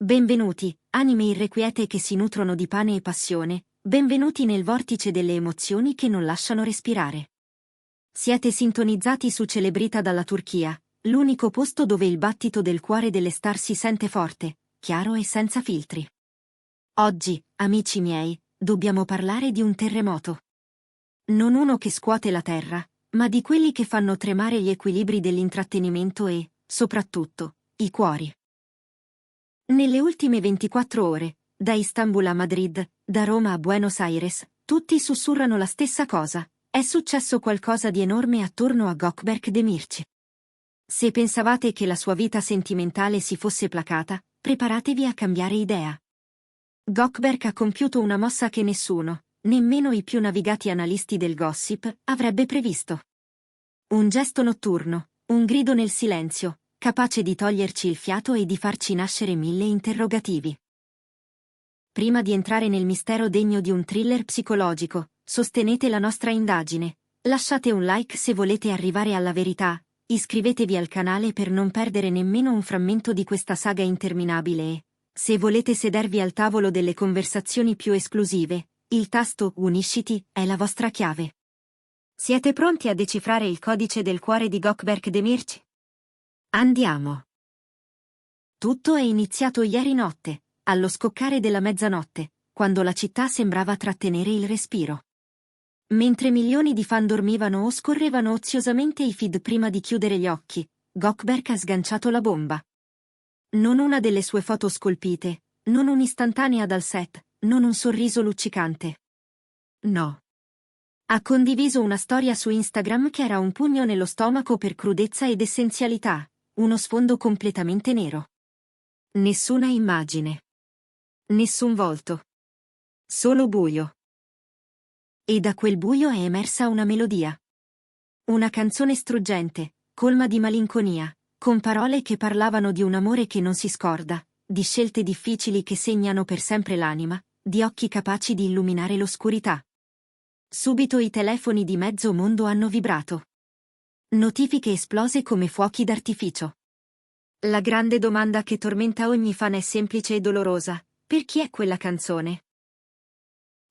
Benvenuti, anime irrequiete che si nutrono di pane e passione, benvenuti nel vortice delle emozioni che non lasciano respirare. Siete sintonizzati su Celebrita dalla Turchia, l'unico posto dove il battito del cuore delle star si sente forte, chiaro e senza filtri. Oggi, amici miei, dobbiamo parlare di un terremoto. Non uno che scuote la terra, ma di quelli che fanno tremare gli equilibri dell'intrattenimento e, soprattutto, i cuori. Nelle ultime 24 ore, da Istanbul a Madrid, da Roma a Buenos Aires, tutti sussurrano la stessa cosa: è successo qualcosa di enorme attorno a Gökberk Demirci. Se pensavate che la sua vita sentimentale si fosse placata, preparatevi a cambiare idea. Gökberk ha compiuto una mossa che nessuno, nemmeno i più navigati analisti del gossip, avrebbe previsto. Un gesto notturno, un grido nel silenzio, capace di toglierci il fiato e di farci nascere 1000 interrogativi. Prima di entrare nel mistero degno di un thriller psicologico, sostenete la nostra indagine, lasciate un like se volete arrivare alla verità, iscrivetevi al canale per non perdere nemmeno un frammento di questa saga interminabile e, se volete sedervi al tavolo delle conversazioni più esclusive, il tasto Unisciti è la vostra chiave. Siete pronti a decifrare il codice del cuore di Gökberk Demirci? Andiamo! Tutto è iniziato ieri notte, allo scoccare della mezzanotte, quando la città sembrava trattenere il respiro. Mentre milioni di fan dormivano o scorrevano oziosamente i feed prima di chiudere gli occhi, Gökberk ha sganciato la bomba. Non una delle sue foto scolpite, non un'istantanea dal set, non un sorriso luccicante. No. Ha condiviso una storia su Instagram che era un pugno nello stomaco per crudezza ed essenzialità, uno sfondo completamente nero. Nessuna immagine. Nessun volto. Solo buio. E da quel buio è emersa una melodia. Una canzone struggente, colma di malinconia, con parole che parlavano di un amore che non si scorda, di scelte difficili che segnano per sempre l'anima, di occhi capaci di illuminare l'oscurità. Subito i telefoni di mezzo mondo hanno vibrato. Notifiche esplose come fuochi d'artificio. La grande domanda che tormenta ogni fan è semplice e dolorosa: per chi è quella canzone?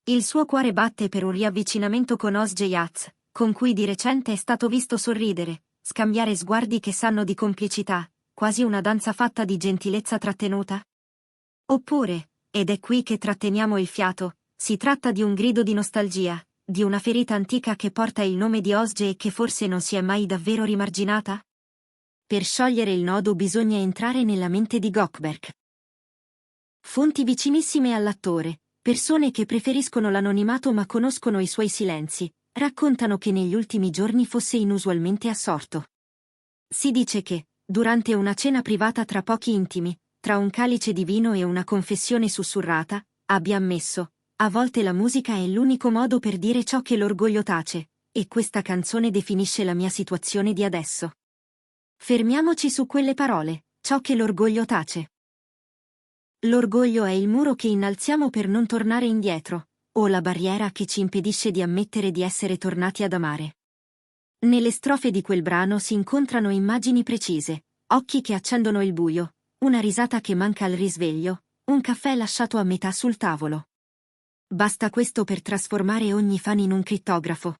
Il suo cuore batte per un riavvicinamento con Özge Yaz, con cui di recente è stato visto sorridere, scambiare sguardi che sanno di complicità, quasi una danza fatta di gentilezza trattenuta? Oppure, ed è qui che tratteniamo il fiato, si tratta di un grido di nostalgia, di una ferita antica che porta il nome di Özge e che forse non si è mai davvero rimarginata? Per sciogliere il nodo bisogna entrare nella mente di Gökberk. Fonti vicinissime all'attore, persone che preferiscono l'anonimato ma conoscono i suoi silenzi, raccontano che negli ultimi giorni fosse inusualmente assorto. Si dice che, durante una cena privata tra pochi intimi, tra un calice di vino e una confessione sussurrata, abbia ammesso: a volte la musica è l'unico modo per dire ciò che l'orgoglio tace, e questa canzone definisce la mia situazione di adesso. Fermiamoci su quelle parole: ciò che l'orgoglio tace. L'orgoglio è il muro che innalziamo per non tornare indietro, o la barriera che ci impedisce di ammettere di essere tornati ad amare. Nelle strofe di quel brano si incontrano immagini precise: occhi che accendono il buio, una risata che manca al risveglio, un caffè lasciato a metà sul tavolo. Basta questo per trasformare ogni fan in un crittografo.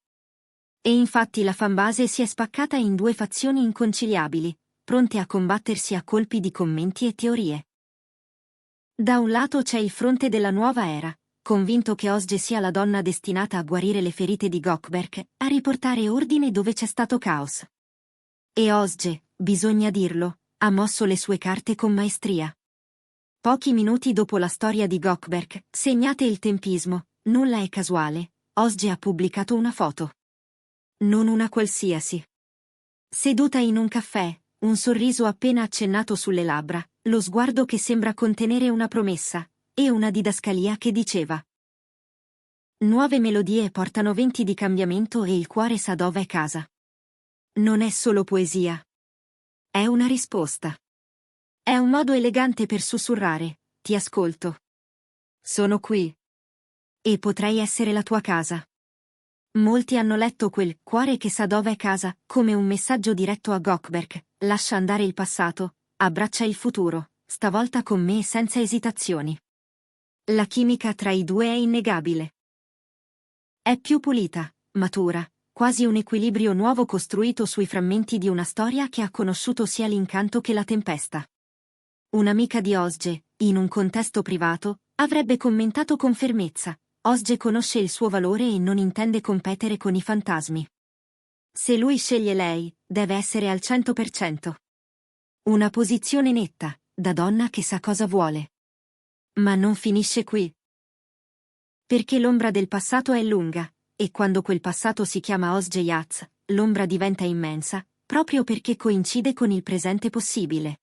E infatti la fanbase si è spaccata in due fazioni inconciliabili, pronte a combattersi a colpi di commenti e teorie. Da un lato c'è il fronte della nuova era, convinto che Özge sia la donna destinata a guarire le ferite di Gökberk, a riportare ordine dove c'è stato caos. E Özge, bisogna dirlo, ha mosso le sue carte con maestria. Pochi minuti dopo la storia di Gökberk, segnate il tempismo, nulla è casuale, Özge ha pubblicato una foto. Non una qualsiasi. Seduta in un caffè, un sorriso appena accennato sulle labbra, lo sguardo che sembra contenere una promessa, e una didascalia che diceva: nuove melodie portano venti di cambiamento e il cuore sa dove è casa. Non è solo poesia. È una risposta. È un modo elegante per sussurrare: ti ascolto. Sono qui. E potrei essere la tua casa. Molti hanno letto quel cuore che sa dove è casa come un messaggio diretto a Gökberk: lascia andare il passato, abbraccia il futuro, stavolta con me senza esitazioni. La chimica tra i due è innegabile. È più pulita, matura, quasi un equilibrio nuovo costruito sui frammenti di una storia che ha conosciuto sia l'incanto che la tempesta. Un'amica di Osge, in un contesto privato, avrebbe commentato con fermezza: Osge conosce il suo valore e non intende competere con i fantasmi. Se lui sceglie lei, deve essere al 100%. Una posizione netta, da donna che sa cosa vuole. Ma non finisce qui. Perché l'ombra del passato è lunga, e quando quel passato si chiama Osge Yaz, l'ombra diventa immensa, proprio perché coincide con il presente possibile.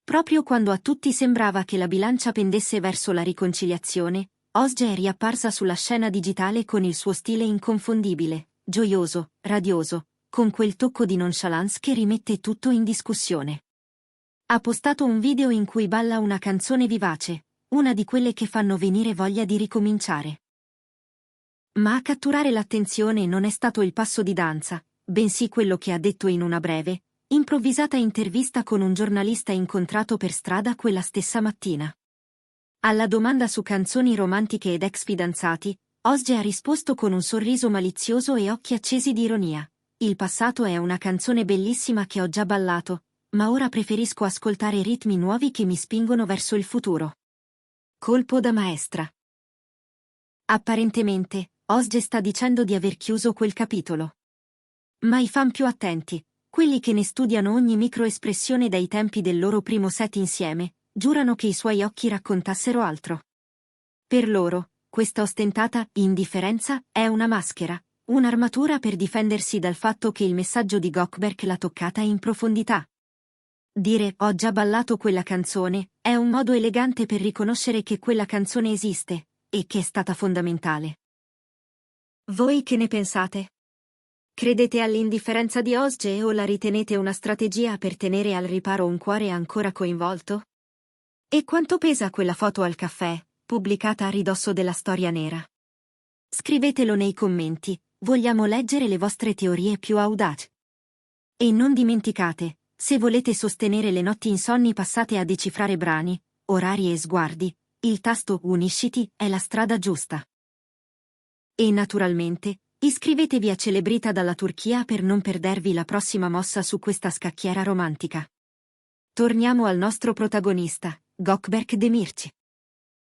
Proprio quando a tutti sembrava che la bilancia pendesse verso la riconciliazione, Osge è riapparsa sulla scena digitale con il suo stile inconfondibile, gioioso, radioso, con quel tocco di nonchalance che rimette tutto in discussione. Ha postato un video in cui balla una canzone vivace, una di quelle che fanno venire voglia di ricominciare. Ma a catturare l'attenzione non è stato il passo di danza, bensì quello che ha detto in una breve, improvvisata intervista con un giornalista incontrato per strada quella stessa mattina. Alla domanda su canzoni romantiche ed ex fidanzati, Osge ha risposto con un sorriso malizioso e occhi accesi di ironia: il passato è una canzone bellissima che ho già ballato, ma ora preferisco ascoltare ritmi nuovi che mi spingono verso il futuro. Colpo da maestra. Apparentemente, Osge sta dicendo di aver chiuso quel capitolo. Ma i fan più attenti, quelli che ne studiano ogni microespressione dai tempi del loro primo set insieme, giurano che i suoi occhi raccontassero altro. Per loro, questa ostentata indifferenza è una maschera, un'armatura per difendersi dal fatto che il messaggio di Gökberk l'ha toccata in profondità. Dire "ho già ballato quella canzone" è un modo elegante per riconoscere che quella canzone esiste, e che è stata fondamentale. Voi che ne pensate? Credete all'indifferenza di Osge o la ritenete una strategia per tenere al riparo un cuore ancora coinvolto? E quanto pesa quella foto al caffè, pubblicata a ridosso della storia nera? Scrivetelo nei commenti, vogliamo leggere le vostre teorie più audaci. E non dimenticate, se volete sostenere le notti insonni passate a decifrare brani, orari e sguardi, il tasto Unisciti è la strada giusta. E naturalmente, iscrivetevi a Celebrita dalla Turchia per non perdervi la prossima mossa su questa scacchiera romantica. Torniamo al nostro protagonista, Gökberk Demirci.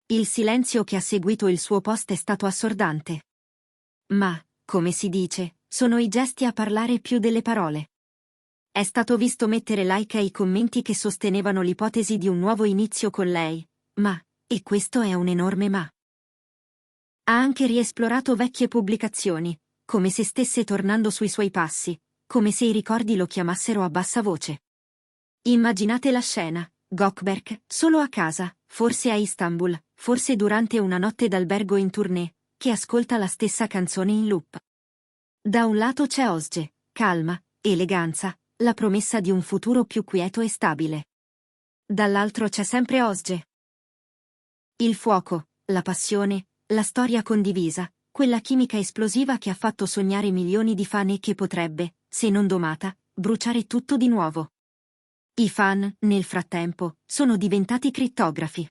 Il silenzio che ha seguito il suo post è stato assordante. Ma, come si dice, sono i gesti a parlare più delle parole. È stato visto mettere like ai commenti che sostenevano l'ipotesi di un nuovo inizio con lei, ma, e questo è un enorme ma. Ha anche riesplorato vecchie pubblicazioni, come se stesse tornando sui suoi passi, come se i ricordi lo chiamassero a bassa voce. Immaginate la scena, Gökberk, solo a casa, forse a Istanbul, forse durante una notte d'albergo in tournée, che ascolta la stessa canzone in loop. Da un lato c'è Osge, calma, eleganza, la promessa di un futuro più quieto e stabile. Dall'altro c'è sempre Osge. Il fuoco, la passione, la storia condivisa, quella chimica esplosiva che ha fatto sognare milioni di fan e che potrebbe, se non domata, bruciare tutto di nuovo. I fan, nel frattempo, sono diventati crittografi.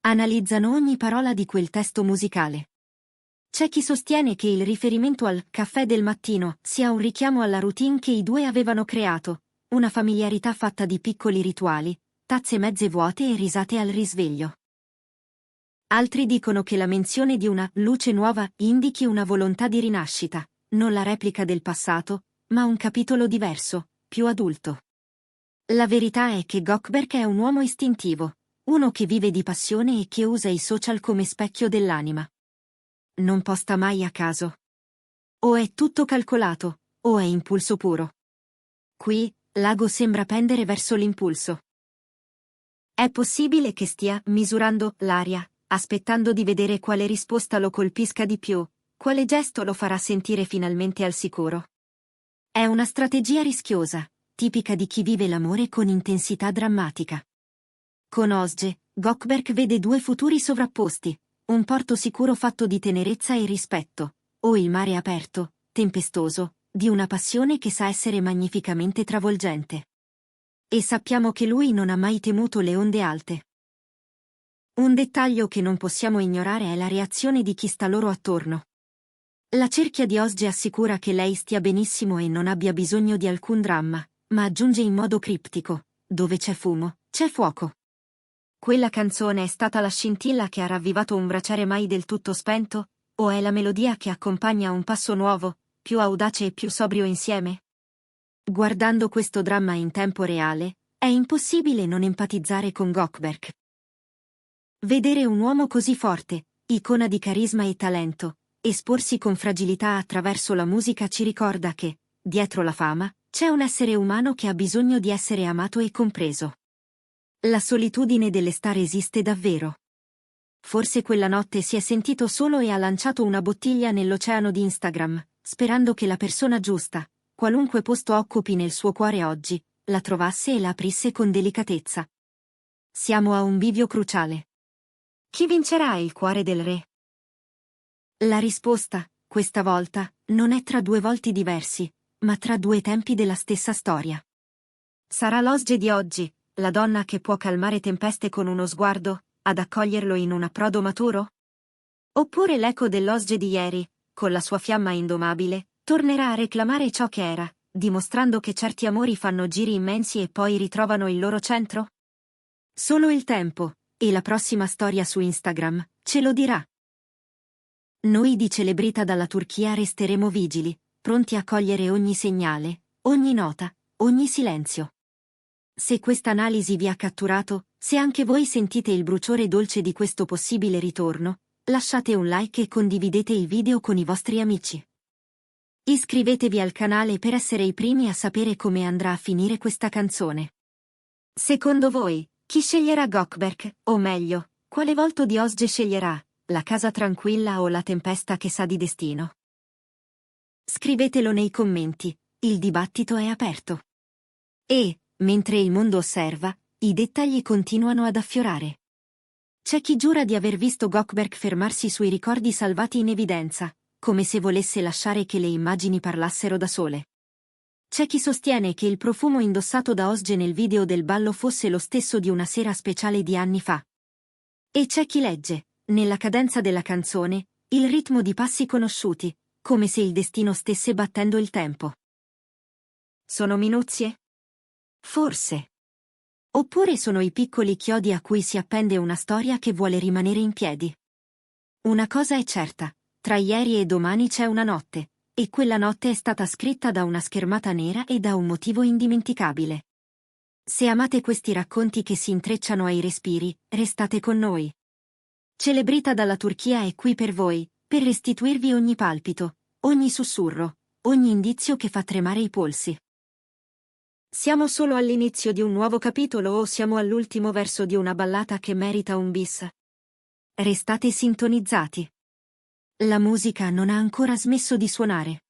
Analizzano ogni parola di quel testo musicale. C'è chi sostiene che il riferimento al caffè del mattino sia un richiamo alla routine che i due avevano creato, una familiarità fatta di piccoli rituali, tazze mezze vuote e risate al risveglio. Altri dicono che la menzione di una luce nuova indichi una volontà di rinascita, non la replica del passato, ma un capitolo diverso, più adulto. La verità è che Gökberk è un uomo istintivo, uno che vive di passione e che usa i social come specchio dell'anima. Non posta mai a caso. O è tutto calcolato, o è impulso puro. Qui, l'ago sembra pendere verso l'impulso. È possibile che stia misurando l'aria, aspettando di vedere quale risposta lo colpisca di più, quale gesto lo farà sentire finalmente al sicuro. È una strategia rischiosa, tipica di chi vive l'amore con intensità drammatica. Con Osge, Gökberk vede due futuri sovrapposti, un porto sicuro fatto di tenerezza e rispetto, o il mare aperto, tempestoso, di una passione che sa essere magnificamente travolgente. E sappiamo che lui non ha mai temuto le onde alte. Un dettaglio che non possiamo ignorare è la reazione di chi sta loro attorno. La cerchia di Ozge assicura che lei stia benissimo e non abbia bisogno di alcun dramma, ma aggiunge in modo criptico: dove c'è fumo, c'è fuoco. Quella canzone è stata la scintilla che ha ravvivato un braciere mai del tutto spento, o è la melodia che accompagna un passo nuovo, più audace e più sobrio insieme? Guardando questo dramma in tempo reale, è impossibile non empatizzare con Gökberk. Vedere un uomo così forte, icona di carisma e talento, esporsi con fragilità attraverso la musica ci ricorda che, dietro la fama, c'è un essere umano che ha bisogno di essere amato e compreso. La solitudine delle star esiste davvero. Forse quella notte si è sentito solo e ha lanciato una bottiglia nell'oceano di Instagram, sperando che la persona giusta, qualunque posto occupi nel suo cuore oggi, la trovasse e la aprisse con delicatezza. Siamo a un bivio cruciale. Chi vincerà il cuore del re? La risposta, questa volta, non è tra due volti diversi, ma tra due tempi della stessa storia. Sarà l'Ozge di oggi, la donna che può calmare tempeste con uno sguardo, ad accoglierlo in un approdo maturo? Oppure l'eco dell'Ozge di ieri, con la sua fiamma indomabile, tornerà a reclamare ciò che era, dimostrando che certi amori fanno giri immensi e poi ritrovano il loro centro? Solo il tempo, e la prossima storia su Instagram, ce lo dirà. Noi di Celebrita dalla Turchia resteremo vigili, pronti a cogliere ogni segnale, ogni nota, ogni silenzio. Se questa analisi vi ha catturato, se anche voi sentite il bruciore dolce di questo possibile ritorno, lasciate un like e condividete il video con i vostri amici. Iscrivetevi al canale per essere i primi a sapere come andrà a finire questa canzone. Secondo voi, chi sceglierà Gökberk, o meglio, quale volto di Ozge sceglierà, la casa tranquilla o la tempesta che sa di destino? Scrivetelo nei commenti, il dibattito è aperto. E, mentre il mondo osserva, i dettagli continuano ad affiorare. C'è chi giura di aver visto Gökberk fermarsi sui ricordi salvati in evidenza, come se volesse lasciare che le immagini parlassero da sole. C'è chi sostiene che il profumo indossato da Ozge nel video del ballo fosse lo stesso di una sera speciale di anni fa. E c'è chi legge, nella cadenza della canzone, il ritmo di passi conosciuti, come se il destino stesse battendo il tempo. Sono minuzie? Forse. Oppure sono i piccoli chiodi a cui si appende una storia che vuole rimanere in piedi. Una cosa è certa, tra ieri e domani c'è una notte, e quella notte è stata scritta da una schermata nera e da un motivo indimenticabile. Se amate questi racconti che si intrecciano ai respiri, restate con noi. Celebrita dalla Turchia è qui per voi, per restituirvi ogni palpito, ogni sussurro, ogni indizio che fa tremare i polsi. Siamo solo all'inizio di un nuovo capitolo o siamo all'ultimo verso di una ballata che merita un bis? Restate sintonizzati. La musica non ha ancora smesso di suonare.